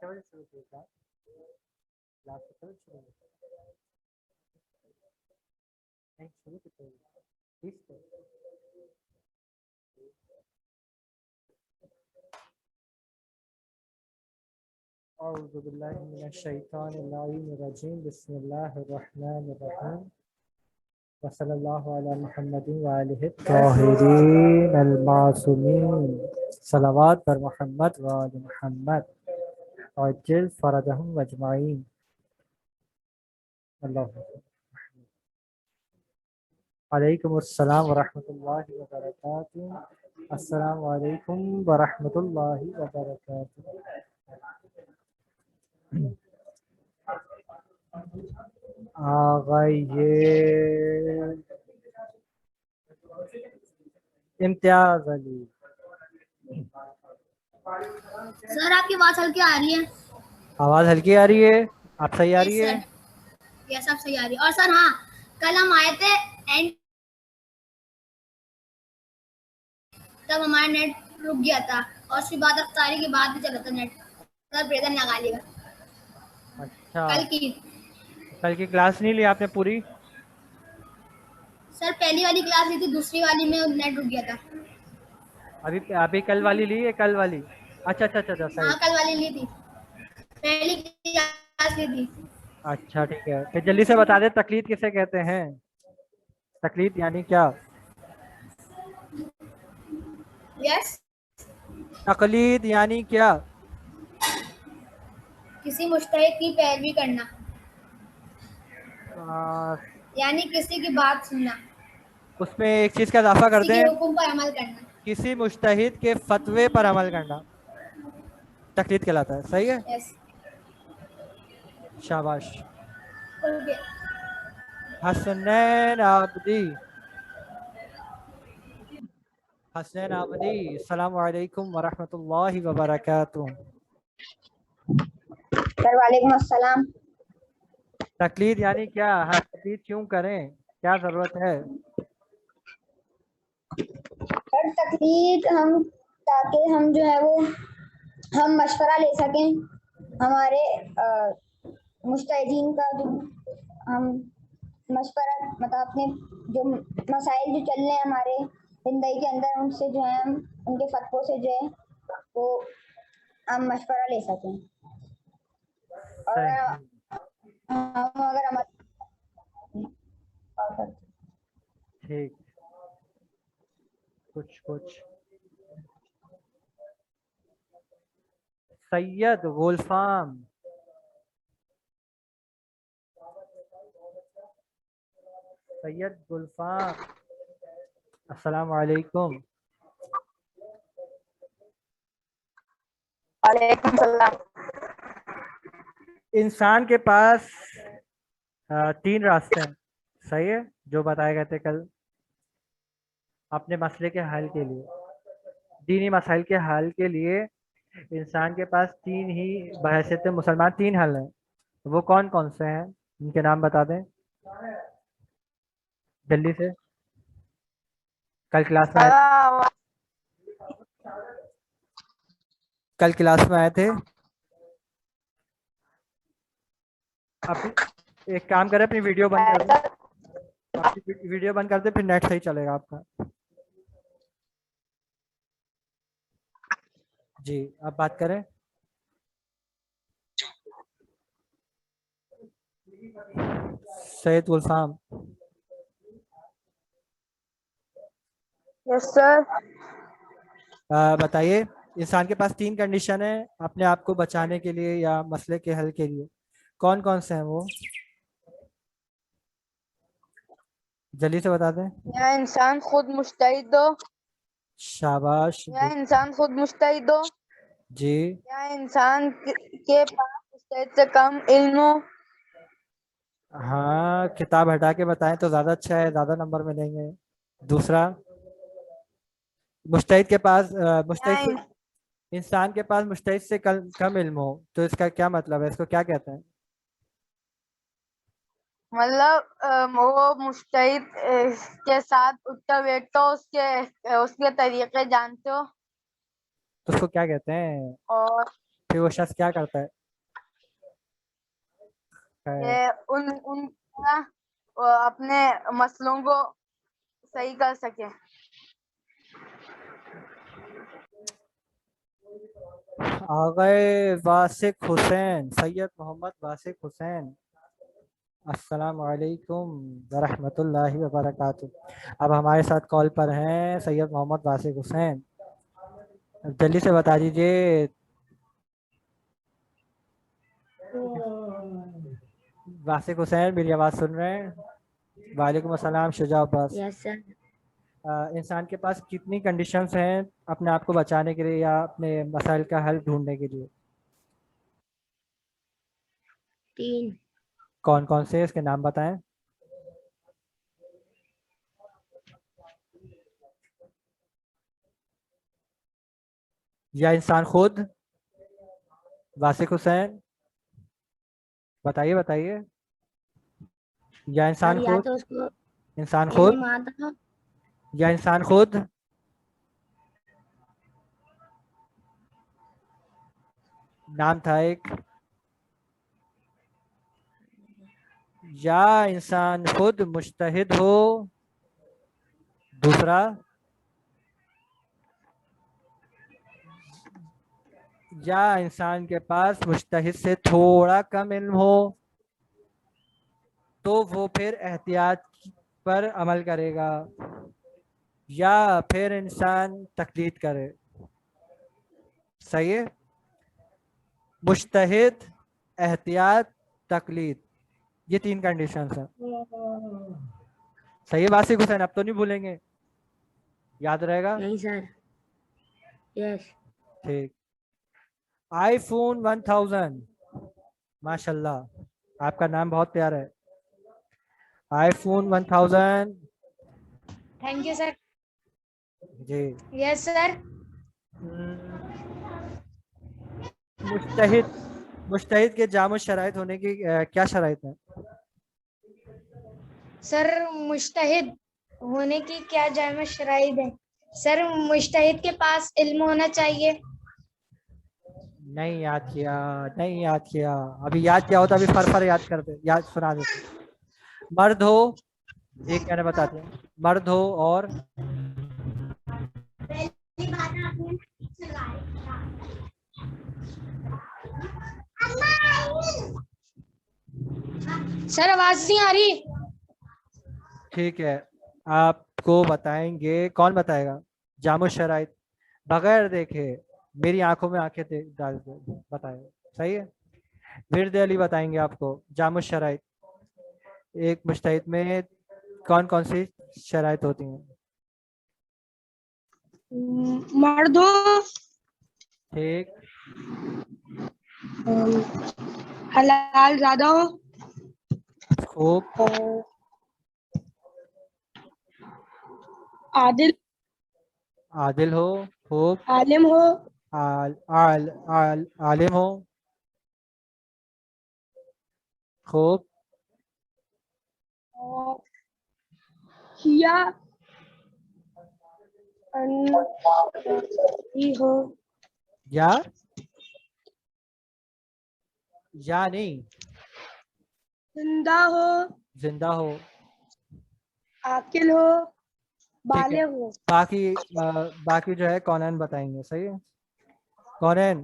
اعوذ باللہ من الشیطان الرجیم بسم اللہ الرحمن الرحیم وصلی اللہ علی محمد وآلہ الطاہرین المعصومین صلوات پر محمد وآل محمد عجل فرجہم اجمعین اللہ علیکم السلام ورحمۃ اللہ وبرکاتہ. السلام علیکم ورحمۃ اللہ وبرکاتہ. آغا یہ امتیاز علی. سر آپ کی آواز ہلکی آ رہی ہے. آواز ہلکی آ رہی ہے؟ آپ صحیح آ رہی ہے؟ یس آپ صحیح آ رہی ہے. اور سر ہاں کل ہم آئے تھے اینڈ تب ہمارا نیٹ رک گیا تھا اور اس کے بعد افطاری کے بعد بھی چلا تھا نیٹ. سر بریدن لگا لے گا. اچھا کل کی کلاس نہیں لی آپ نے پوری؟ سر پہلی والی کلاس لی تھی, دوسری والی میں نیٹ رک گیا تھا. ابھی کل والی لی ہے؟ کل والی اچھا صحیح. ہاں کل والی لی تھی, پہلی کلاس لی تھی. اچھا ٹھیک ہے. پھر جلدی سے بتا دیں تقلید کسے کہتے ہیں؟ تقلید یعنی کیا؟ یس تقلید یعنی کیا؟ کسی مجتہد کی پیروی کرنا, یعنی کسی کی بات سننا, اس میں ایک چیز کا اضافہ کر کسی دیں, کے حکم پر عمل کرنا. کسی مجتہد کے فتوے پر عمل کرنا تقلید کہلاتا ہے. صحیح ہے, یس شاباش. اوکے. حسنین عابدی السلام علیکم ورحمۃ اللہ وبرکاتہ. سر وعلیکم السلام. تقلید یعنی کیا؟ ہم تقلید کیوں کریں؟ کیا ضرورت ہے؟ سر تقلید ہم تاکہ ہم جو ہے وہ ہم مشورہ لے سکیں ہمارے مجتہدین کا, جو ہم مشورہ مطلب اپنے جو مسائل جو چل رہے ہیں ہمارے زندگی کے اندر, ان سے جو ہے ہم ان کے فتووں سے جو ہے وہ ہم مشورہ لے سکیں. اور ہم اگر ٹھیک کچھ سید گلفام السلام علیکم. وعلیکم السلام. انسان کے پاس 3 راستے ہیں. صحیح ہے, جو بتائے گئے تھے کل اپنے مسئلے کے حل کے لیے, دینی مسائل کے حل کے لیے انسان کے پاس 3 ہی بحیثیت مسلمان 3 حل ہیں. وہ کون کون سے ہیں؟ ان کے نام بتا دیں جلدی سے. کل کلاس میں آئے تھے. ایک کام کریں, اپنی ویڈیو بند کر دیں. ویڈیو بند کر دیں, پھر نیٹ صحیح چلے گا آپ کا. جی اب بات کریں. سید گلفام. یس سر. بتائیے, انسان کے پاس 3 کنڈیشن ہیں اپنے آپ کو بچانے کے لیے یا مسئلے کے حل کے لیے. کون کون سے ہیں وہ؟ جلدی سے بتا دیں. یا انسان خود مجتہد ہو. شاباش. یا انسان خود مجتہد ہو. جی. یا انسان کے پاس مجتہد سے کم علم ہو. ہاں کتاب ہٹا کے بتائیں تو زیادہ اچھا ہے, زیادہ نمبر ملیں گے. دوسرا, مجتہد کے پاس انسان کے پاس مجتہد سے کم علم ہو, تو اس کا کیا مطلب ہے؟ اس کو کیا کہتے ہیں؟ مطلب وہ مجتہد کے ساتھ اٹھتا بیٹھتا ہو, اس کے طریقے جانتے ہو. تو اس کو کیا کہتے ہیں؟ اور پھر وہ شخص کیا کرتا ہے؟ ان اپنے مسئلوں کو صحیح کر سکے. آغا واسق حسین، سید محمد واسق حسین، السلام علیکم ورحمۃ اللہ وبرکاتہ. اب ہمارے ساتھ کال پر ہیں سید محمد واسق حسین. جلدی سے بتا دیجیے. واسق حسین میری آواز سن رہے ہیں؟ وعلیکم السلام. شجاع عباس. یس سر. انسان کے پاس کتنی کنڈیشنز ہیں اپنے آپ کو بچانے کے لیے یا اپنے مسائل کا حل ڈھونڈنے کے لیے؟ 3. کون کون سے؟ اس کے نام بتائیں. یا انسان خود؟ واسق حسین بتائیے. یا انسان یا خود؟ تو اس کو انسان خود علم آتا یا انسان خود؟ نام تھا ایک. یا انسان خود مجتہد ہو. دوسرا یا انسان کے پاس مجتہد سے تھوڑا کم علم ہو تو وہ پھر احتیاط پر عمل کرے گا یا پھر انسان تقلید کرے. صحیح ہے؟ مجتہد، احتیاط، تقلید، یہ 3 کنڈیشنز ہیں. صحیح ہے واسق حسین؟ اب تو نہیں بھولیں گے، یاد رہے گا؟ نہیں سر. یس. ٹھیک. آئی فون 1000، ماشاء اللہ آپ کا نام بہت پیارا ہے. IPhone 1000. Thank you sir. جی. Yes sir. مجتہد کے جامع شرائط ہونے کی کیا شرائط ہیں؟ سر مجتہد ہونے کی کیا جامع شرائط ہے؟ سر مجتہد کے پاس علم ہونا چاہیے. نہیں یاد کیا. ابھی یاد کیا ہوتا ابھی فر یاد کرتے، یاد سنا دیتے. مرد ہو، ایک کہنے بتاتے ہیں، مرد ہو اور سر آواز نہیں آ رہی. ٹھیک ہے آپ کو بتائیں گے. کون بتائے گا جامع شرائط بغیر دیکھے؟ میری آنکھوں میں آنکھیں ڈال کے بتائے. صحیح ہے. ورد علی بتائیں گے آپ کو جامع شرائط. ایک مجتہد میں کون کون سی شرائط ہوتی ہیں؟ مرد ہو، ٹھیک. حلال زیادہ ہو، خوب. عادل ہو. خوب. عالم ہو، عالم ہو. خوب. یا یا نہیں، زندہ ہو. عاقل ہو، ٹھیک ہے. بالغ ہو. باقی جو ہے کونین بتائیں گے. صحیح ہے. کونین،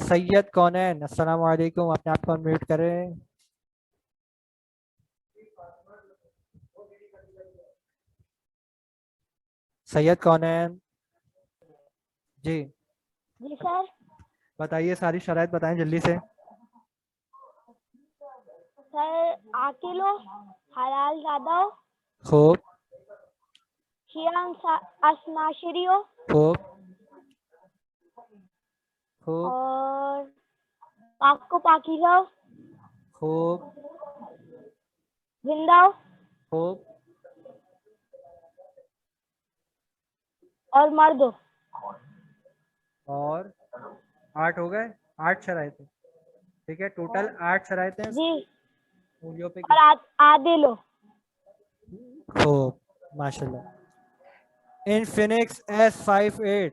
سید کونین السلام علیکم. اپنے آپ کو میوٹ کریں. سید کونین جی جی سر. بتائیے، ساری شرائط بتائیں جلدی سے. سر عاقل ہو، حلال زیادہ ہو، خوب. شیعہ اشناشری ہو، خوب. خوب. اور پاک کو پاکیزہ ہو، خوب. زندہ ہو، خوب. اور مرد ہو. اور 8 ہو گئے. 8 شرائط. ٹھیک ہے. ٹوٹل 8 شرائط ہیں. جی. انگلیوں پہ اور عادل ہو. خوب ماشاء اللہ. انفینکس S58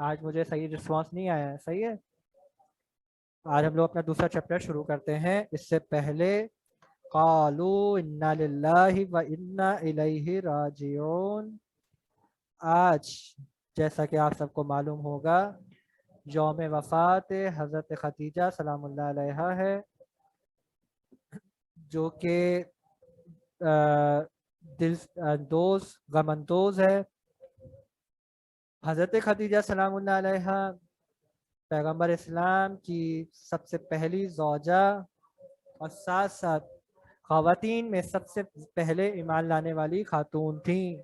آج مجھے صحیح رسپانس نہیں آیا ہے. صحیح ہے. آج ہم لوگ اپنا دوسرا چیپٹر شروع کرتے ہیں. اس سے پہلے قالوا انا للہ و انا الیہ راجعون. آج جیسا کہ آپ سب کو معلوم ہوگا یوم وفات حضرت خدیجہ سلام اللہ علیہا ہے، جو کہ دل اندوز غم اندوز ہے. حضرت خدیجہ سلام اللہ علیہا پیغمبر اسلام کی سب سے پہلی زوجہ اور ساتھ ساتھ خواتین میں سب سے پہلے ایمان لانے والی خاتون تھیں.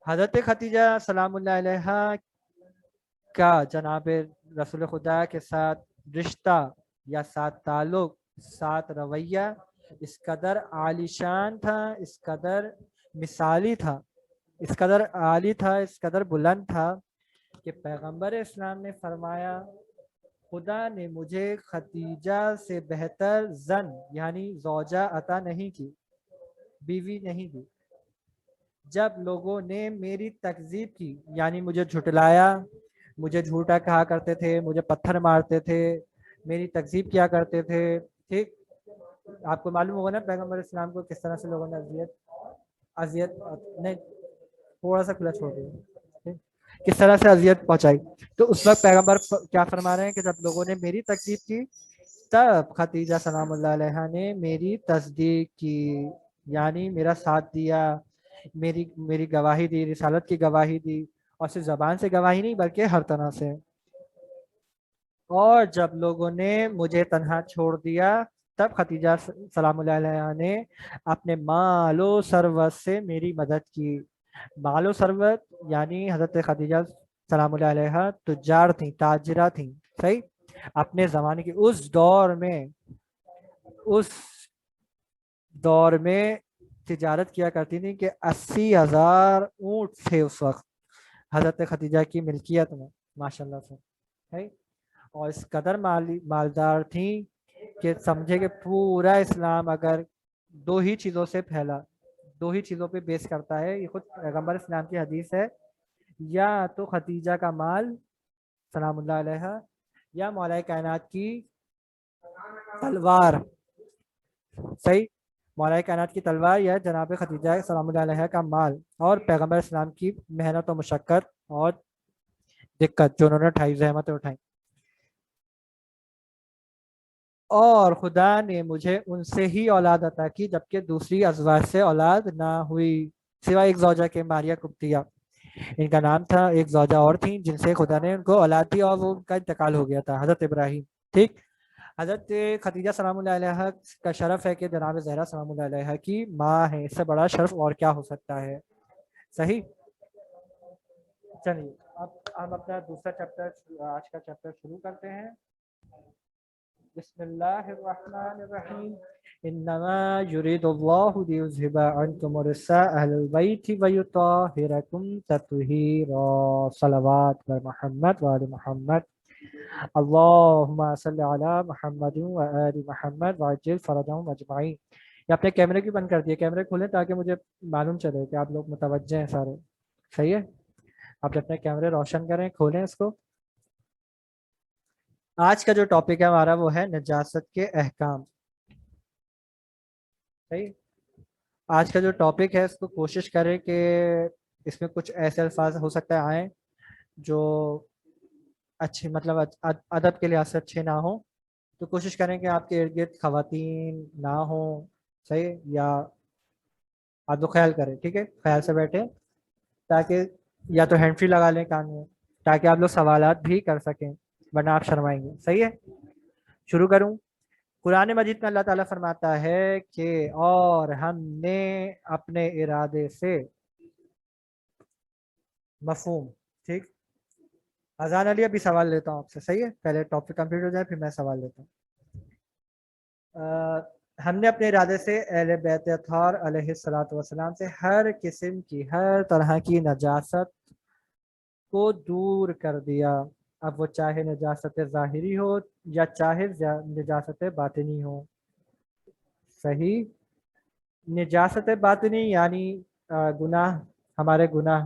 حضرت خدیجہ سلام اللہ علیہا کا جناب رسول خدا کے ساتھ رشتہ یا ساتھ تعلق، ساتھ رویہ اس قدر عالی شان تھا، اس قدر مثالی تھا، اس قدر عالی تھا، اس قدر بلند تھا کہ پیغمبر اسلام نے فرمایا خدا نے مجھے خدیجہ سے بہتر زن یعنی زوجہ عطا نہیں کی، بیوی نہیں دی. جب لوگوں نے میری تکذیب کی یعنی مجھے جھٹلایا، مجھے جھوٹا کہا کرتے تھے، مجھے پتھر مارتے تھے، میری تکذیب کیا کرتے تھے، ٹھیک. آپ کو معلوم ہوگا نا پیغمبر اسلام کو کس طرح سے لوگوں نے اذیت نہیں تھوڑا سا کھلا چھوڑ دیا، کس طرح سے اذیت پہنچائی. تو اس وقت پیغمبر کیا فرما رہے ہیں کہ جب لوگوں نے میری تکذیب کی تب خدیجہ سلام اللہ علیہ نے میری تصدیق کی، یعنی میرا ساتھ دیا، میری گواہی دی، رسالت کی گواہی دی، اور صرف زبان سے گواہی نہیں بلکہ ہر طرح سے. اور جب لوگوں نے مجھے تنہا چھوڑ دیا تب خدیجہ سلام اللہ علیہ نے اپنے مال و ثروت سے میری مدد کی. مال و ثروت یعنی حضرت خدیجہ سلام اللہ علیہ تجار تھیں، تاجرہ تھیں. صحیح. اپنے زمانے کے اس دور میں تجارت کیا کرتی تھی کہ 80,000 اونٹ تھے اس وقت حضرت خدیجہ کی ملکیت میں، ماشاءاللہ سے. اور اس قدر مالدار تھیں کہ سمجھے کہ پورا اسلام اگر دو ہی چیزوں سے پھیلا، دو ہی چیزوں پہ بیس کرتا ہے، یہ خود پیغمبر اسلام کی حدیث ہے، یا تو خدیجہ کا مال سلام اللہ علیہ یا مولا کائنات کی تلوار. صحیح. مولا کائنات کی تلوار یا جناب خدیجہ سلام اللہ علیہ کا مال اور پیغمبر اسلام کی محنت و مشقت اور دقت جو انہوں نے اٹھائی، زحمتیں اٹھائیں. اور خدا نے مجھے ان سے ہی اولاد عطا کی جبکہ دوسری ازواج سے اولاد نہ ہوئی سوائے ایک زوجہ کے، ماریہ قبطیہ ان کا نام تھا. ایک زوجہ اور تھیں جن سے خدا نے ان کو اولاد دی اور وہ ان کا انتقال ہو گیا تھا، حضرت ابراہیم. ٹھیک. حضرت خدیجہ سلام اللہ علیہ کا شرف ہے کہ جناب زہرا سلام اللہ علیہ کی ماں ہے. اس سے بڑا شرف اور کیا ہو سکتا ہے. صحیح. چلیے اب ہم اپنا دوسرا چیپٹر، آج کا چیپٹر شروع کرتے ہیں. بسم اللہ الرحمن الرحیم. انما یرید اللہ لیذھب عنکم الرجس اہل البیت ویطہرکم تطہیرا. صلوات بر محمد وآل محمد. اللہم صلی علی محمد وآل محمد وعجل فرجہم اجمعین. یہ اپنے کیمرے کی بند کر دیے، کیمرے کھولیں تاکہ مجھے معلوم چلے کہ آپ لوگ متوجہ ہیں سارے. صحیح ہے. آپ اپنے کیمرے روشن کریں، کھولیں اس کو. آج کا جو ٹاپک ہے ہمارا وہ ہے نجاست کے احکام. صحیح. آج کا جو ٹاپک ہے اس کو کوشش کریں کہ اس میں کچھ ایسے الفاظ ہو سکتا ہے آئیں جو اچھے مطلب ادب کے لحاظ سے اچھے نہ ہوں، تو کوشش کریں کہ آپ کے ارد گرد خواتین نہ ہوں. صحیح. یا آپ تو خیال کریں، ٹھیک ہے، خیال سے بیٹھیں تاکہ یا تو ہینڈ فری لگا لیں کان میں تاکہ آپ لوگ سوالات بھی کر سکیں ورنہ آپ شرمائیں گے. صحیح ہے. شروع کروں. قرآن مجید میں اللہ تعالیٰ فرماتا ہے کہ اور ہم نے اپنے ارادے سے، مفہوم. ٹھیک. اذان علی ابھی سوال لیتا ہوں آپ سے. صحیح ہے. پہلے ٹاپک کمپلیٹ ہو جائے پھر میں سوال لیتا ہوں. ہم نے اپنے ارادے سے اہل بیت اطہار علیہ الصلوۃ والسلام سے ہر قسم کی، ہر طرح کی نجاست کو دور کر دیا. اب وہ چاہے نجاست ظاہری ہو یا چاہے نجاست باطنی ہو. صحیح. نجاست باطنی یعنی گناہ، ہمارے گناہ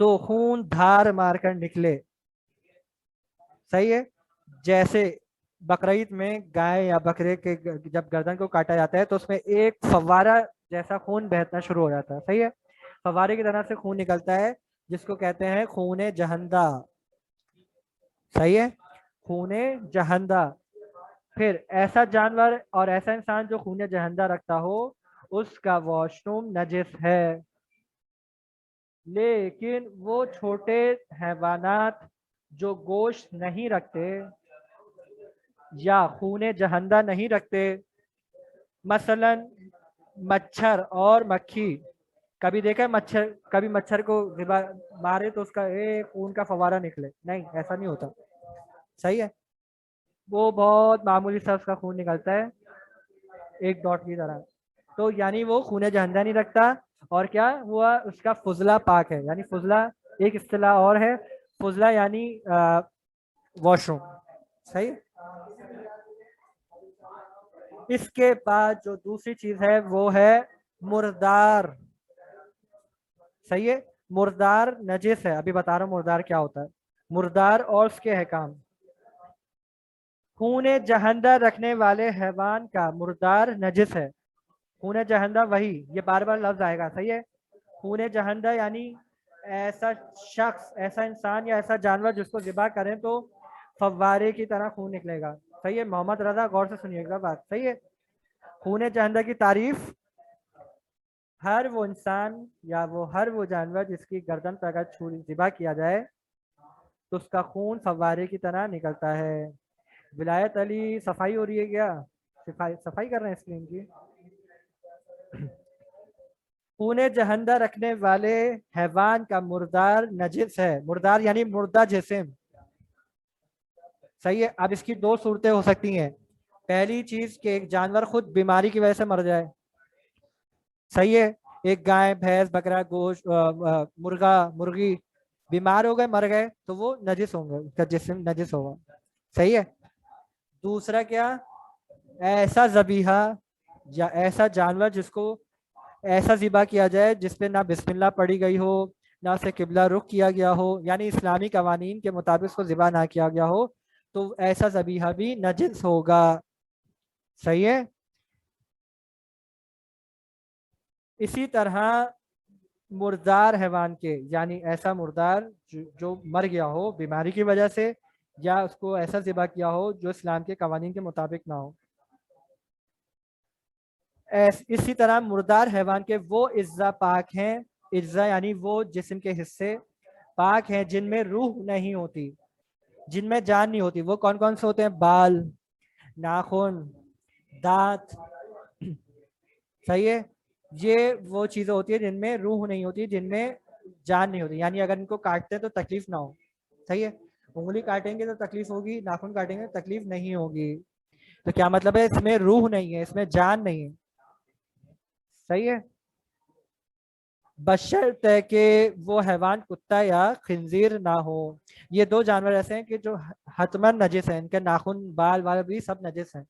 تو خون دھار مار کر نکلے. صحیح ہے. جیسے بقرعید میں گائے یا بکرے کے جب گردن کو کاٹا جاتا ہے تو اس میں ایک فوارہ جیسا خون بہنا شروع ہو جاتا ہے. صحیح ہے. فوارے کی طرح سے خون نکلتا ہے جس کو کہتے ہیں خون جہندہ. صحیح ہے. خون جہندہ. پھر ایسا جانور اور ایسا انسان جو خون جہندہ رکھتا ہو اس کا واش روم نجس ہے. لیکن وہ چھوٹے حیوانات جو گوشت نہیں رکھتے یا خون جہندہ نہیں رکھتے، مثلا مچھر اور مکھی. کبھی دیکھا ہے مچھر، کبھی مچھر کو مارے تو اس کا خون کا فوارہ نکلے؟ نہیں، ایسا نہیں ہوتا. صحیح ہے. وہ بہت معمولی سا اس کا خون نکلتا ہے ایک ڈاٹ کی طرح. تو یعنی وہ خون جہندہ نہیں رکھتا. اور کیا ہوا، اس کا فضلہ پاک ہے. یعنی فضلہ ایک اصطلاح اور ہے، فضلہ یعنی واش روم. صحیح. اس کے بعد جو دوسری چیز ہے وہ ہے مردار. صحیح ہے. مردار نجس ہے. ابھی بتا رہا ہوں مردار کیا ہوتا ہے. مردار اور اس کے احکام. خون جہندہ رکھنے والے حیوان کا مردار نجس ہے. خون جہندہ وہی، یہ بار بار لفظ آئے گا. صحیح ہے. خون جہندہ یعنی ایسا شخص، ایسا انسان یا ایسا جانور جس کو ذبح کریں تو فوارے کی طرح خون نکلے گا. صحیح ہے. محمد رضا غور سے سنیے گا بات. صحیح ہے. خون جہندہ کی تعریف: ہر وہ انسان یا ہر وہ جانور جس کی گردن پر اگر چھری ذبح کیا جائے تو اس کا خون فوارے کی طرح نکلتا ہے. ولایت علی صفائی ہو رہی ہے کیا؟ صفائی کر رہے ہیں اسکرین کی. خون جہندہ رکھنے والے حیوان کا مردار نجس ہے. مردار یعنی مردہ جسم. صحیح ہے. اب اس کی دو صورتیں ہو سکتی ہیں. پہلی چیز کہ ایک جانور خود بیماری کی وجہ سے مر جائے. صحیح ہے. ایک گائے، بھینس، بکرا، گوشت، مرغا، مرغی بیمار ہو گئے، مر گئے تو وہ نجس ہوں گے، اس کا جسم نجس ہوگا. صحیح ہے. دوسرا کیا، ایسا ذبیحہ یا ایسا جانور جس کو ایسا ذبح کیا جائے جس پہ نہ بسم اللہ پڑھی گئی ہو، نہ اسے قبلہ رخ کیا گیا ہو، یعنی اسلامی قوانین کے مطابق اس کو ذبح نہ کیا گیا ہو، تو ایسا ذبیحہ بھی نجس ہوگا. صحیح ہے. اسی طرح مردار حیوان کے، یعنی ایسا مردار جو مر گیا ہو بیماری کی وجہ سے یا اس کو ایسا ذبح کیا ہو جو اسلام کے قوانین کے مطابق نہ ہو. اسی طرح مردار حیوان کے وہ اجزا پاک ہیں. اجزا یعنی وہ جسم کے حصے پاک ہیں جن میں روح نہیں ہوتی، جن میں جان نہیں ہوتی. وہ کون کون سے ہوتے ہیں؟ بال، ناخن، دانت. صحیح ہے. یہ وہ چیزیں ہوتی ہیں جن میں روح نہیں ہوتی، جن میں جان نہیں ہوتی. یعنی اگر ان کو کاٹتے ہیں تو تکلیف نہ ہو. صحیح ہے. انگلی کاٹیں گے تو تکلیف ہوگی، ناخن کاٹیں گے تو تکلیف نہیں ہوگی. تو کیا مطلب ہے؟ اس میں روح نہیں ہے، اس میں جان نہیں ہے. صحیح ہے. بشرط ہے کہ وہ حیوان کتا یا خنزیر نہ ہو. یہ دو جانور ایسے ہیں کہ جو حتماً نجس ہیں، ان کے ناخن، بال وال بھی سب نجس ہیں.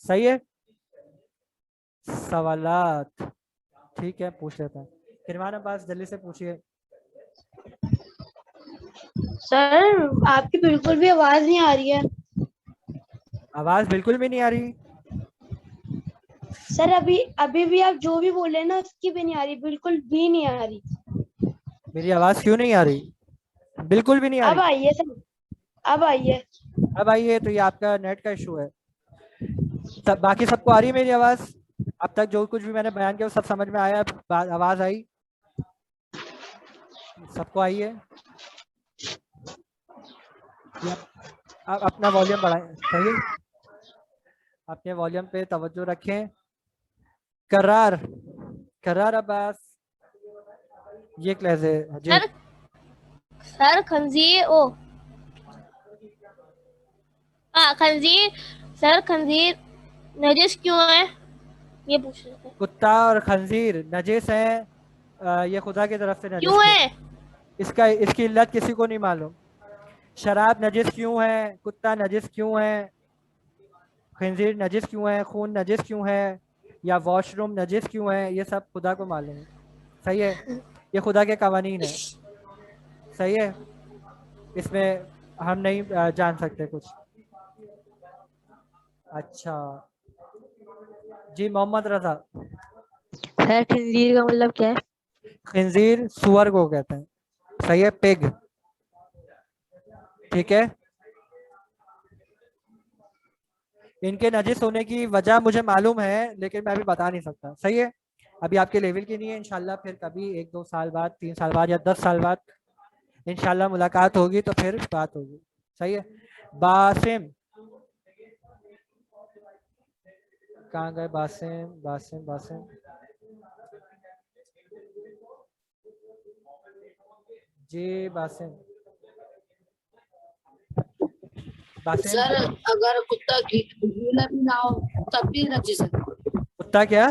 صحیح ہے. سوالات ٹھیک ہے، پوچھ لیتا ہیں. فرمان عباس جلدی سے پوچھیے. سر آپ کی بالکل بھی آواز نہیں آ رہی ہے. آواز بالکل بھی نہیں آ رہی؟ سر ابھی بھی آپ جو بھی بول رہے ہیں نا اس کی بھی نہیں آ رہی، بالکل بھی نہیں آ رہی. میری آواز کیوں نہیں آ رہی؟ بالکل بھی نہیں آ اب رہی. آئیے سر، اب آئیے. اب آئیے. تو یہ آپ کا نیٹ کا ایشو ہے. باقی سب کو آ رہی ہے میری آواز؟ اب تک جو کچھ بھی میں نے بیان کیا وہ سب سمجھ میں آیا؟ آواز آئی سب کو؟ آئی ہے. اب اپنا والیوم بڑھائیں. صحیح. اپنے والیوم پہ توجہ رکھیں. قرار عباس یہ کلاس ہے جی. سر خنزیر خنزیر، سر خنزیر نجس کیوں ہے یہ پوچھ رہے تھے. کتا اور خنزیر نجس ہیں، یہ خدا کی طرف سے نجس کیوں ہے؟ اس کی علت کسی کو نہیں معلوم. شراب نجس کیوں ہے، کتا نجس کیوں ہے، خنزیر نجس کیوں ہے، خون نجس کیوں ہے، یا واش روم نجس کیوں ہے، یہ سب خدا کو معلوم ہے. صحیح ہے. یہ خدا کے قوانین ہیں. صحیح ہے, اس میں ہم نہیں جان سکتے کچھ. اچھا جی محمد رضا. سر خنزیر کا مطلب کیا ہے؟ خنزیر سور کو کہتے ہیں. صحیح ہے, پگ. ٹھیک ہے, ان کے نجس ہونے کی وجہ مجھے معلوم ہے لیکن میں ابھی بتا نہیں سکتا. صحیح ہے, ابھی آپ کے لیول کی نہیں ہے. انشاءاللہ پھر کبھی 1-2 سال بعد, 3 سال بعد یا 10 سال بعد انشاءاللہ ملاقات ہوگی تو پھر بات ہوگی. صحیح ہے. باسم کہاں گئے؟ باسم باسم باسم جی باسم. باسم سر اگر کتا گیلا بھی نہ ہو تب بھی نجس ہے. کتا کیا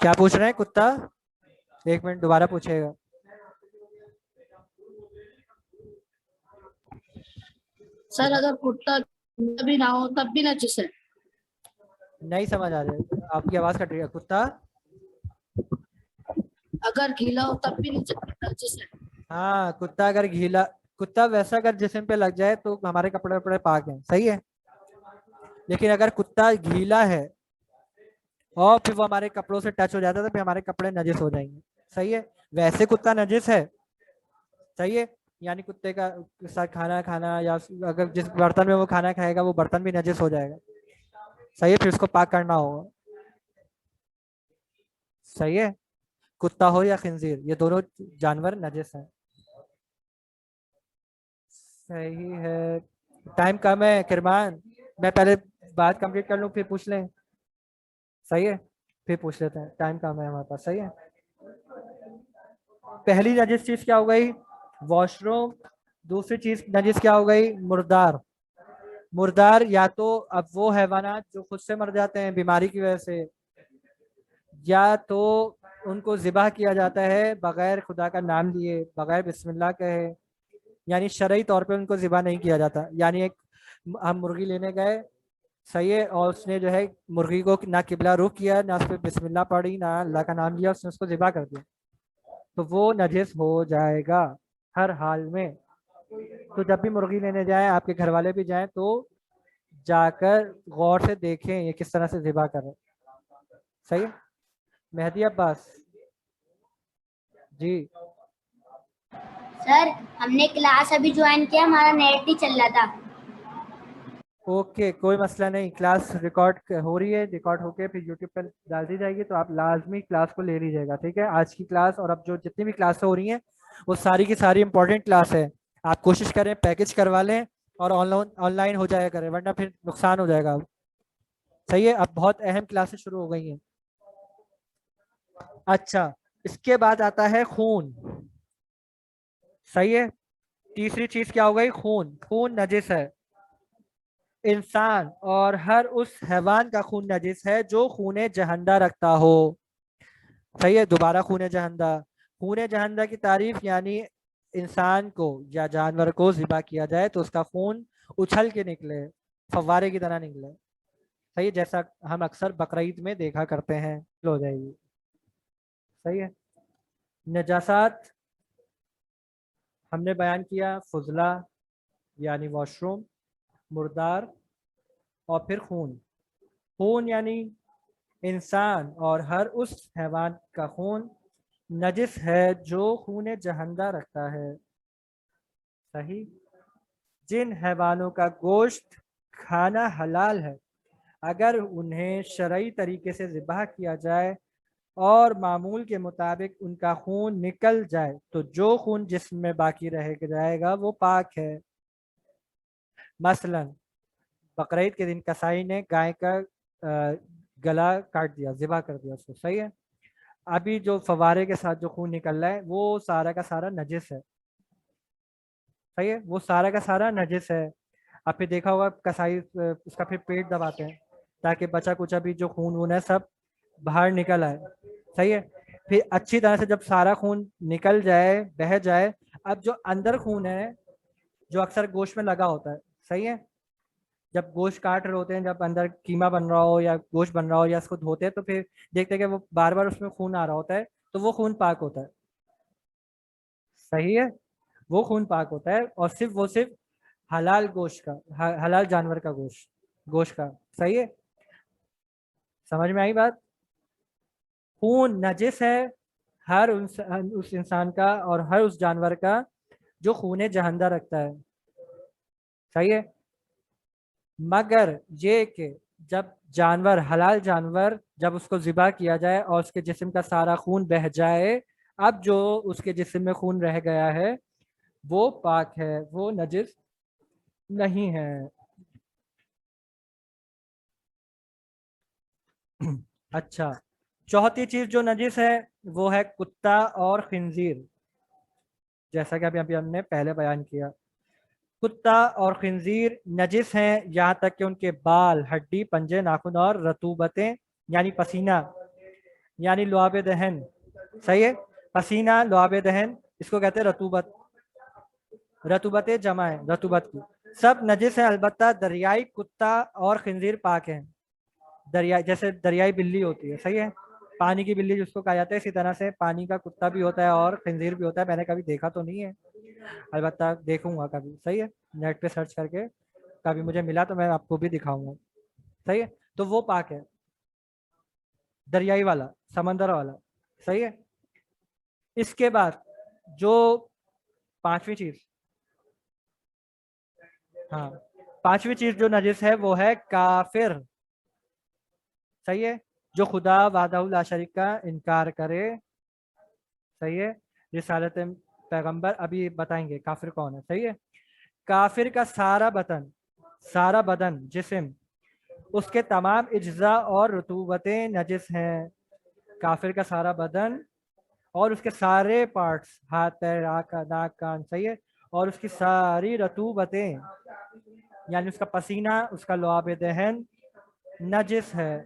کیا پوچھ رہے ہیں؟ کتا 1 منٹ دوبارہ پوچھے گا. سر اگر کتا گیلا بھی نہ ہو تب بھی نجس ہے. نہیں سمجھ آ رہی, آپ کی آواز کٹ رہی ہے. کتا اگر گیلا ہو تب بھی نجس ہے. ہاں, کتا اگر گیلا, کتا ویسا اگر جسم پہ لگ جائے تو ہمارے کپڑے وپڑے پاک ہیں. صحیح ہے, لیکن اگر کتا گیلا ہے اور پھر وہ ہمارے کپڑوں سے ٹچ ہو جاتا ہے تو پھر ہمارے کپڑے نجس ہو جائیں گے. صحیح ہے, ویسے کتا نجس ہے. صحیح ہے, یعنی کتے کا ساتھ کھانا کھانا یا اگر جس برتن میں وہ کھانا کھائے گا وہ برتن بھی نجس ہو جائے گا. صحیح ہے, پھر اس کو پاک کرنا ہوگا. صحیح ہے, کتا ہو یا خنزیر یہ دونوں جانور نجس ہیں. صحیح ہے, ٹائم کم ہے کرمان, میں پہلے بات کمپلیٹ کر لوں پھر پوچھ لیں. صحیح ہے, پھر پوچھ لیتے ہیں, ٹائم کم ہے ہمارے پاس. صحیح ہے, پہلی نجس چیز کیا ہو گئی؟ Wash room. دوسری چیز نجس کیا ہو گئی؟ مردار. مردار یا تو اب وہ حیوانات جو خود سے مر جاتے ہیں بیماری کی وجہ سے, یا تو ان کو ذبح کیا جاتا ہے بغیر خدا کا نام لیے, بغیر بسم اللہ کہے, یعنی شرعی طور پہ ان کو ذبح نہیں کیا جاتا. یعنی ایک ہم مرغی لینے گئے, صحیح ہے, اور اس نے جو ہے مرغی کو نہ قبلہ رخ کیا, نہ اس پہ بسم اللہ پڑھی, نہ اللہ کا نام لیا, اس نے اس کو ذبح کر دیا, تو وہ نجس ہو جائے گا ہر حال میں. تو جب بھی مرغی لینے جائیں, آپ کے گھر والے بھی جائیں تو جا کر غور سے دیکھیں یہ کس طرح سے ذبح کر رہے. صحیح ہے. مہدی عباس جی. سر ہم نے کلاس ابھی جوائن کیا, ہمارا نیٹ نہیں چل رہا تھا. اوکے, کوئی مسئلہ نہیں, کلاس ریکارڈ ہو رہی ہے, ریکارڈ ہو کے پھر یوٹیوب پر ڈال دی جائے گی, تو آپ لازمی کلاس کو لے لیجیے گا. ٹھیک ہے, آج کی کلاس اور اب جو جتنی بھی کلاسیں ہو رہی ہیں وہ ساری کی ساری امپورٹنٹ کلاس ہے. آپ کوشش کریں پیکج کروا لیں اور آن لائن ہو جایا کریں, ورنہ پھر نقصان ہو جائے گا. صحیح ہے, اب بہت اہم کلاسیں شروع ہو گئی ہیں. اچھا, اس کے بعد آتا ہے خون. صحیح ہے, تیسری چیز کیا ہو گئی؟ خون. خون نجس ہے. انسان اور ہر اس حیوان کا خون نجس ہے جو خون جہندہ رکھتا ہو. صحیح ہے, دوبارہ خون جہندہ. خون جہندہ کی تعریف یعنی انسان کو یا جانور کو ذبح کیا جائے تو اس کا خون اچھل کے نکلے, فوارے کی طرح نکلے. صحیح, جیسا ہم اکثر بقرعید میں دیکھا کرتے ہیں. ہو جائے گی. صحیح ہے. نجاسات ہم نے بیان کیا, فضلہ یعنی واش روم, مردار, اور پھر خون. خون یعنی انسان اور ہر اس حیوان کا خون نجس ہے جو خون جہندہ رکھتا ہے. صحیح. جن حیوانوں کا گوشت کھانا حلال ہے, اگر انہیں شرعی طریقے سے ذبح کیا جائے اور معمول کے مطابق ان کا خون نکل جائے تو جو خون جسم میں باقی رہ جائے گا وہ پاک ہے. مثلا بقرعید کے دن کسائی نے گائے کا گلا کاٹ دیا, ذبح کر دیا اس کو. صحیح ہے, ابھی جو فوارے کے ساتھ جو خون نکل رہا ہے وہ سارا کا سارا نجس ہے. صحیح ہے, وہ سارا کا سارا نجس ہے. آپ پھر دیکھا ہوگا کسائی اس کا پھر پیٹ دباتے ہیں تاکہ بچا کچھ بھی جو خون وون ہے سب باہر نکل آئے. صحیح ہے, پھر اچھی طرح سے جب سارا خون نکل جائے, بہہ جائے, اب جو اندر خون ہے جو اکثر گوشت میں لگا ہوتا ہے, صحیح ہے, جب گوشت کاٹ رہے ہوتے ہیں, جب اندر قیمہ بن رہا ہو یا گوشت بن رہا ہو یا اس کو دھوتے ہیں تو پھر دیکھتے ہیں کہ وہ بار بار اس میں خون آ رہا ہوتا ہے, تو وہ خون پاک ہوتا ہے. صحیح ہے, وہ خون پاک ہوتا ہے, اور صرف حلال گوشت کا, حلال جانور کا گوشت کا. صحیح ہے, سمجھ میں آئی بات؟ خون نجس ہے ہر اس انسان کا اور ہر اس جانور کا جو خون جہندہ رکھتا ہے. صحیح ہے, مگر یہ کہ جب جانور, حلال جانور, جب اس کو ذبح کیا جائے اور اس کے جسم کا سارا خون بہہ جائے, اب جو اس کے جسم میں خون رہ گیا ہے وہ پاک ہے, وہ نجس نہیں ہے. اچھا, چوتھی چیز جو نجس ہے وہ ہے کتا اور خنزیر. جیسا کہ ابھی ہم نے پہلے بیان کیا, کتا اور خنزیر نجس ہیں یہاں تک کہ ان کے بال, ہڈی, پنجے, ناخن اور رطوبتیں یعنی پسینہ یعنی لعاب دہن. صحیح ہے, پسینہ, لعاب دہن, اس کو کہتے ہیں رطوبت. رطوبتیں جمع ہے رطوبت کی, سب نجس ہیں, البتہ دریائی کتا اور خنزیر پاک ہیں. جیسے دریائی بلی ہوتی ہے, صحیح ہے, پانی کی بلی جس کو کہا جاتا ہے, اسی طرح سے پانی کا کتا بھی ہوتا ہے اور خنزیر بھی ہوتا ہے. میں نے کبھی دیکھا تو نہیں ہے, البتہ دیکھوں گا کبھی. صحیح ہے, نیٹ پہ سرچ کر کے کبھی مجھے ملا تو میں آپ کو بھی دکھاؤں گا. صحیح ہے, تو وہ پاک ہے, دریائی والا, سمندر والا. صحیح ہے. اس کے بعد جو پانچویں چیز, ہاں پانچویں چیز جو نجس ہے وہ ہے کافر. صحیح ہے, جو خدا وحدہ لا شریک کا انکار کرے. صحیح ہے, رسالت پیغمبر ابھی بتائیں گے کافر کون ہے. صحیح ہے, کافر کا سارا بدن, جسم, اس کے تمام اجزاء اور رطوبتیں نجس ہیں. کافر کا سارا بدن اور اس کے سارے پارٹس, ہاتھ, پیر, آنکھ, ناک, کان. صحیح ہے, اور اس کی ساری رطوبتیں یعنی اس کا پسینہ, اس کا لعاب دہن نجس ہے.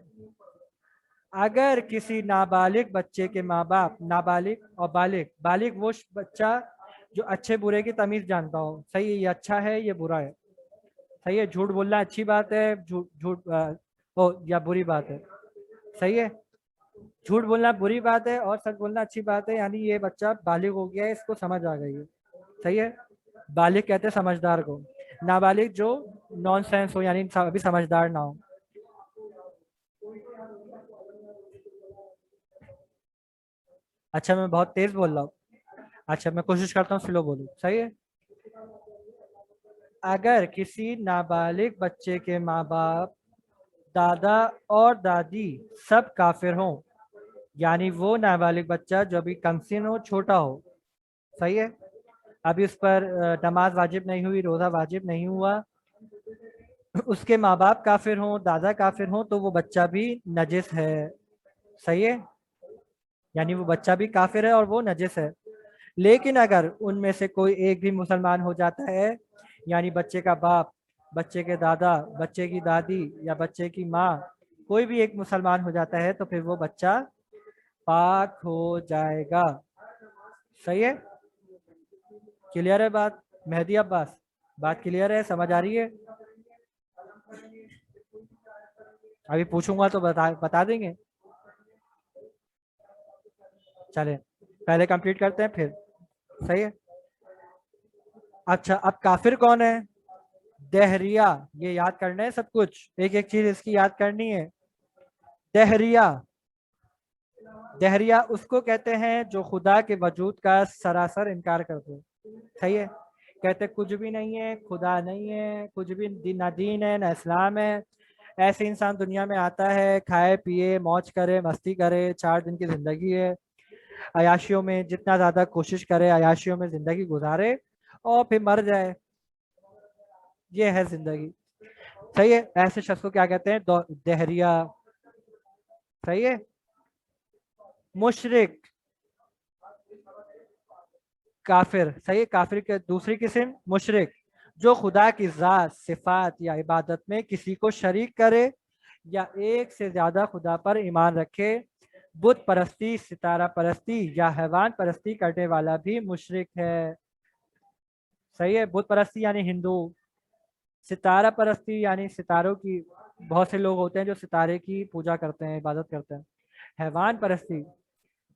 اگر کسی نابالغ بچے کے ماں باپ, نابالغ اور بالغ وہ بچہ جو اچھے برے کی تمیز جانتا ہو. صحیح ہے, یہ اچھا ہے, یہ برا ہے. صحیح ہے, جھوٹ بولنا اچھی بات ہے, جھوٹ یا بری بات ہے. صحیح ہے, جھوٹ بولنا بری بات ہے اور سچ بولنا اچھی بات ہے. یعنی یہ بچہ بالغ ہو گیا ہے, اس کو سمجھ آ گئی ہے. صحیح ہے, بالغ کہتے ہیں سمجھدار کو, نابالغ جو نان سینس ہو یعنی ابھی سمجھدار نہ ہو. اچھا, میں بہت تیز بول رہا ہوں. اچھا, میں کوشش کرتا ہوں سلو بولوں. صحیح ہے, اگر کسی نابالغ بچے کے ماں باپ, دادا اور دادی سب کافر ہوں, یعنی وہ نابالغ بچہ جو ابھی کمسن ہو, چھوٹا ہو. صحیح ہے, ابھی اس پر نماز واجب نہیں ہوئی, روزہ واجب نہیں ہوا, اس کے ماں باپ کافر ہوں, دادا کافر ہوں, تو وہ بچہ بھی نجس ہے. صحیح ہے, یعنی وہ بچہ بھی کافر ہے اور وہ نجس ہے. لیکن اگر ان میں سے کوئی ایک بھی مسلمان ہو جاتا ہے, یعنی بچے کا باپ, بچے کے دادا, بچے کی دادی یا بچے کی ماں, کوئی بھی ایک مسلمان ہو جاتا ہے, تو پھر وہ بچہ پاک ہو جائے گا. صحیح ہے, کلیئر ہے بات؟ مہدی عباس, بات کلیئر ہے, سمجھ آ رہی ہے؟ ابھی پوچھوں گا تو بتا دیں گے. چلیں پہلے کمپلیٹ کرتے ہیں پھر. صحیح ہے, اچھا اب کافر کون ہے؟ دہریہ. یہ یاد کرنا ہے سب کچھ, ایک ایک چیز اس کی یاد کرنی ہے. دہریہ اس کو کہتے ہیں جو خدا کے وجود کا سراسر انکار کرتے. صحیح ہے, کہتے کچھ بھی نہیں ہے, خدا نہیں ہے, کچھ بھی نہ دین ہے نہ اسلام ہے. ایسے انسان دنیا میں آتا ہے, کھائے پیے, موج کرے, مستی کرے, 4 دن کی زندگی ہے, عیاشیوں میں جتنا زیادہ کوشش کرے, عیاشیوں میں زندگی گزارے اور پھر مر جائے. یہ ہے زندگی. صحیح ہے, ایسے شخص کو کیا کہتے ہیں؟ دہریہ. صحیح ہے, مشرک, کافر. صحیح, کافر کے دوسری قسم مشرک, جو خدا کی ذات, صفات یا عبادت میں کسی کو شریک کرے یا ایک سے زیادہ خدا پر ایمان رکھے. بت پرستی, ستارہ پرستی یا حیوان پرستی کرنے والا بھی مشرک ہے. صحیح ہے, بت پرستی یعنی ہندو, ستارہ پرستی یعنی ستاروں کی, بہت سے لوگ ہوتے ہیں جو ستارے کی پوجا کرتے ہیں, عبادت کرتے ہیں. حیوان پرستی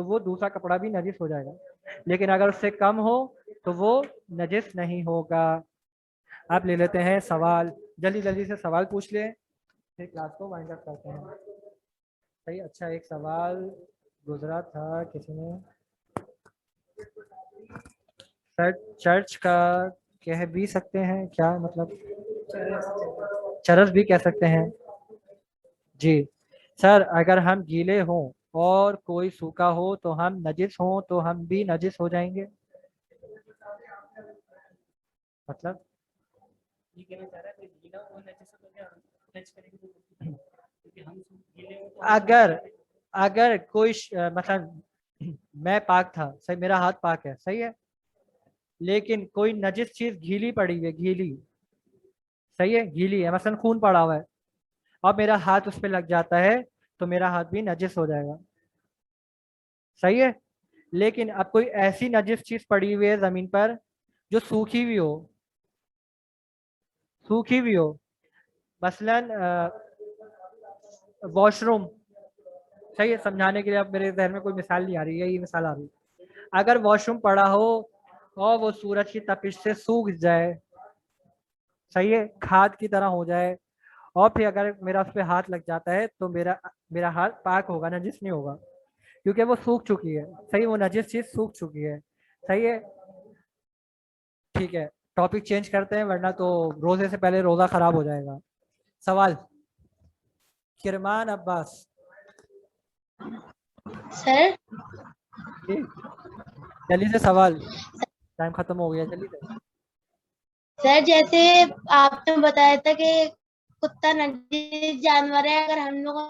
تو وہ دوسرا کپڑا بھی نجس ہو جائے گا، لیکن اگر اس سے کم ہو تو وہ نجس نہیں ہوگا. آپ لے لیتے ہیں سوال، جلدی جلدی سے سوال پوچھ لیں پھر کلاس کو وائنڈ اپ کرتے ہیں. صحیح. اچھا ایک سوال گزرا تھا کسی نے، سر چرچ کا کہہ بھی سکتے ہیں کیا؟ مطلب چرس بھی کہہ سکتے ہیں. جی سر اگر ہم گیلے ہوں اور کوئی سوکھا ہو تو ہم نجس ہوں تو ہم بھی نجس ہو جائیں گے. مطلب اگر کوئی مثلا میں پاک تھا، صحیح، میرا ہاتھ پاک ہے، صحیح ہے، لیکن کوئی نجس چیز گیلی پڑی ہوئی ہے، گیلی، صحیح ہے، گیلی ہے، مثلا خون پڑا ہوا ہے، اب میرا ہاتھ اس پہ لگ جاتا ہے تو میرا ہاتھ بھی نجس ہو جائے گا. صحیح ہے. لیکن اب کوئی ایسی نجس چیز پڑی ہوئی ہے زمین پر جو سوکھی ہوئی ہو، سوکھی ہوئی ہو، مثلا واش روم، صحیح ہے، سمجھانے کے لیے اب میرے ذہن میں کوئی مثال نہیں آ رہی ہے، یہ مثال آ رہی ہے. اگر واش روم پڑا ہو اور وہ سورج کی تپش سے سوکھ جائے، صحیح ہے، کھاد کی طرح ہو جائے، اور پھر اگر میرا اس پہ ہاتھ لگ جاتا ہے تو میرا ہاتھ پاک ہوگا، نجس نہیں ہوگا، کیونکہ وہ سوکھ چکی ہے. صحیح، وہ نجس چیز سوکھ چکی ہے. صحیح ہے. ٹھیک ہے، ٹاپک چینج کرتے ہیں ورنہ تو روزے سے پہلے روزہ خراب ہو جائے گا. سوال کرمان عباس. سر جی جلدی سے سوال، ٹائم ختم ہو گیا، جلدی سے. سر جیسے آپ نے بتایا تھا کہ کتا نجس جانور ہے، اگر ہم لوگوں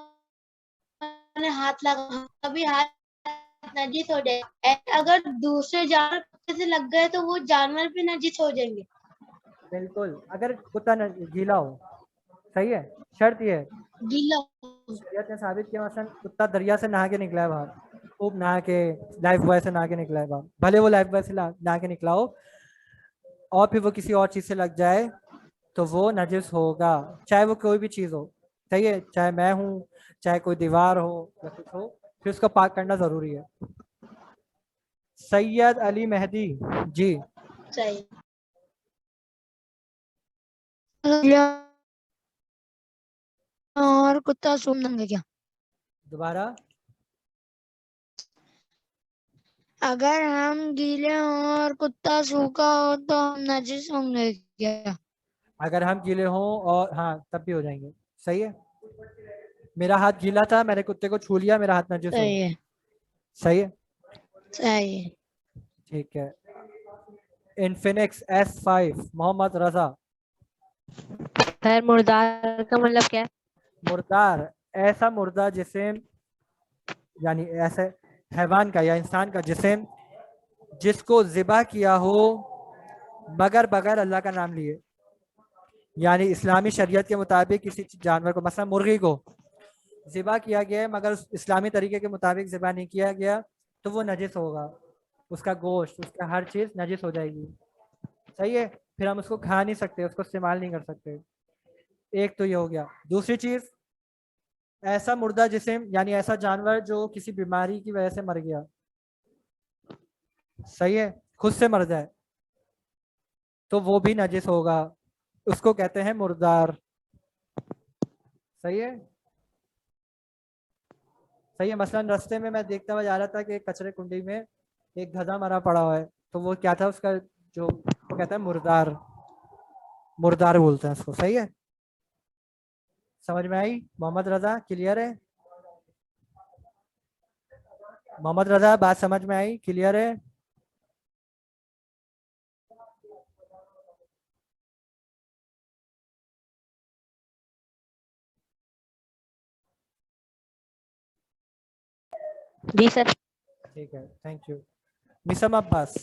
نے ہاتھ لگا کبھی ہاتھ نجس ہو جائے، اگر دوسرے جانور کتے سے لگ گئے تو وہ جانور بھی نجس ہو جائیں گے. بالکل، اگر کتا گیلا ہو، صحیح ہے، شرط یہ ہے، گیلا شریعت نے ثابت کیا، مثلا کتا دریا سے نہا کے نکلا ہے باہر، خوب نہا کے، لائف بوائے سے نہا کے نکلا ہے باہر، بھلے وہ لائف بوائے سے نہا کے نکلا ہو، اور پھر وہ کسی اور چیز سے لگ جائے تو وہ نجس ہوگا، چاہے وہ کوئی بھی چیز ہو. صحیح ہے، چاہے میں ہوں، چاہے کوئی دیوار ہو یا کچھ ہو، پھر اس کو پاک کرنا ضروری ہے. سید علی مہدی. جی صحیح. اور کتا سوم دیں گے کیا؟ دوبارہ. اگر ہم گیلے ہوں اور کتا سوکھا ہو تو ہم نجس ہوں گے کیا؟ اگر ہم گیلے ہوں اور ہاں تب بھی ہو جائیں گے. صحیح ہے، میرا ہاتھ گیلا تھا، میں نے کتے کو چھو لیا، میرا ہاتھ نجس ہو. صحیح ہے. صحیح ہے. صحیح ہے. ٹھیک ہے. انفینکس S5 محمد رضا. سر مردار کا مطلب کیا ہے؟ مردار ایسا مردہ جسم، یعنی ایسے حیوان کا یا انسان کا جسم جس کو ذبح کیا ہو مگر بغیر اللہ کا نام لیے. یعنی اسلامی شریعت کے مطابق کسی جانور کو، مثلا مرغی کو ذبح کیا گیا ہے مگر اسلامی طریقے کے مطابق ذبح نہیں کیا گیا تو وہ نجس ہوگا، اس کا گوشت، اس کا ہر چیز نجس ہو جائے گی. صحیح ہے، پھر ہم اس کو کھا نہیں سکتے، اس کو استعمال نہیں کر سکتے. ایک تو یہ ہو گیا. دوسری چیز، ایسا مردہ جسم یعنی ایسا جانور جو کسی بیماری کی وجہ سے مر گیا، صحیح ہے، خود سے مر جائے تو وہ بھی نجس ہوگا، اس کو کہتے ہیں مردار. صحیح ہے. صحیح ہے. مثلا رستے میں میں دیکھتا ہوا جا رہا تھا کہ کچرے کنڈی میں ایک گدھا مرا پڑا ہوا ہے، تو وہ کیا تھا، اس کا جو وہ کہتا ہے مردار، مردار بولتے ہیں اس کو. صحیح ہے، سمجھ میں آئی؟ محمد رضا کلیئر ہے؟ محمد رضا بات سمجھ میں آئی؟ کلیئر ہے؟ جی سر. ٹھیک ہے، تھینک یو. مسم عباس.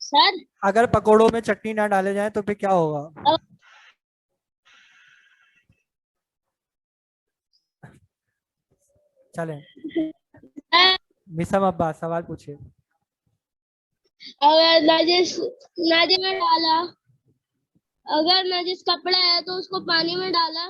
سر اگر پکوڑوں میں چٹنی نہ ڈالے جائیں تو پھر کیا ہوگا؟ چلیں مسم عباس سوال پوچھیے. اگر نجس میں ڈالا، اگر نجس کپڑا ہے تو اس کو پانی میں ڈالا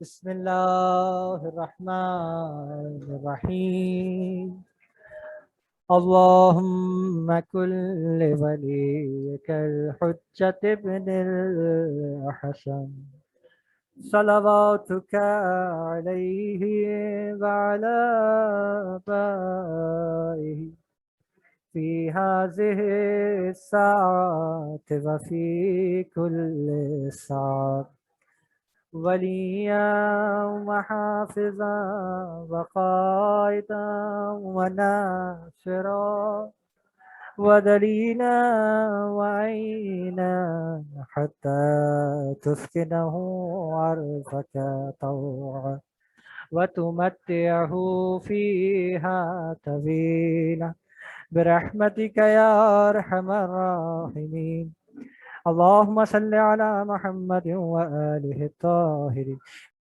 بسم الله الرحمن الرحيم اللهم كن لوليك الحجة ابن الحسن صلواتك عليه وعلى آبائه في هذه الساعة وفي كل ساعة وليا وحافظا وقائدا وناصرا ودليلا وعينا حتى تسكنه عرفك طوعا وتمتعه فيها طويلا برحمتك يا أرحم الراحمين. اللهم صل على محمد وآله الطاهرين